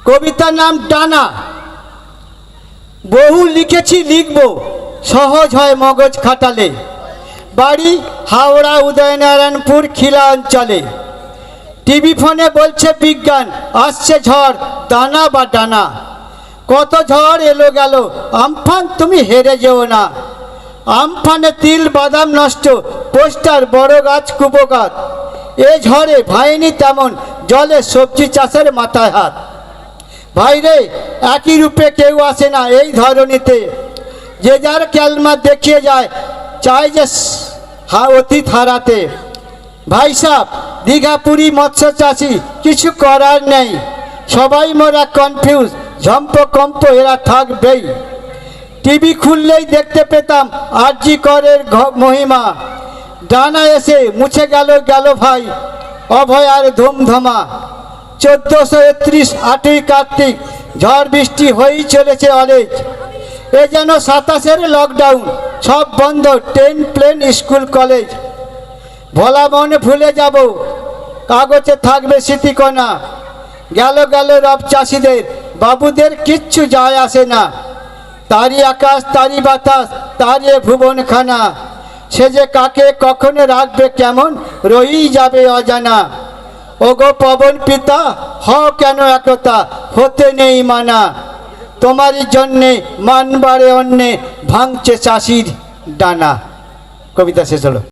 কবিতার নাম ডানা। বহু লিখেছি, লিখব, সহজ হয় মগজ খাটালে। বাড়ি হাওড়া উদয়নারায়ণপুর খিলা অঞ্চলে। টিভি ফোনে বলছে বিজ্ঞান, আসছে ঝড়, দানা বা ডানা। কত ঝড় এলো গেল, আমফান তুমি হেরে যেও না। আমফানে তিল বাদাম নষ্ট, পোস্টার বড় গাছ কুপোকাত। এ ঝড়ে ভাইনি তেমন, জলে সবজি চাষের মাথায় হাত। ভাইরে একই রূপে কেউ আসে না এই ধরনীতে। যে যার ক্যালমা দেখিয়ে যায়, চাই যে অতীত হারাতে। ভাই সাহ, দীঘা পুরী মৎস্য চাষি, কিছু করার নেই। সবাই মোরা কনফিউজ, ঝম্প কম্প এরা থাকবেই। টিভি খুললেই দেখতে পেতাম আরজি করের মহিমা। ডানা এসে মুছে গেল গেল ভাই, অভয়ার ধুমধমা। 1431 8ই কার্তিক, ঝড় বৃষ্টি হয়েই চলেছে অলেজ। এ যেন 27-এর লকডাউন, সব বন্ধ, ট্রেন প্লেন স্কুল কলেজ। ভোলা মনে ভুলে যাব, কাগজে থাকবে স্মৃতিকণা। গেল গেল রব চাষিদের, বাবুদের কিচ্ছু যায় আসে না। তারই আকাশ, তারই বাতাস, তারই ভুবনখানা। সে যে কাকে কখনো রাখবে কেমন, রয়েই যাবে অজানা। ওগো পবন পিতা, হও কেন একতা, হতে নেই মানা। তোমারই জন্যে মানবারে অন্যে, ভাঙছে চাষির ডানা। কবিতা শেষ হলো।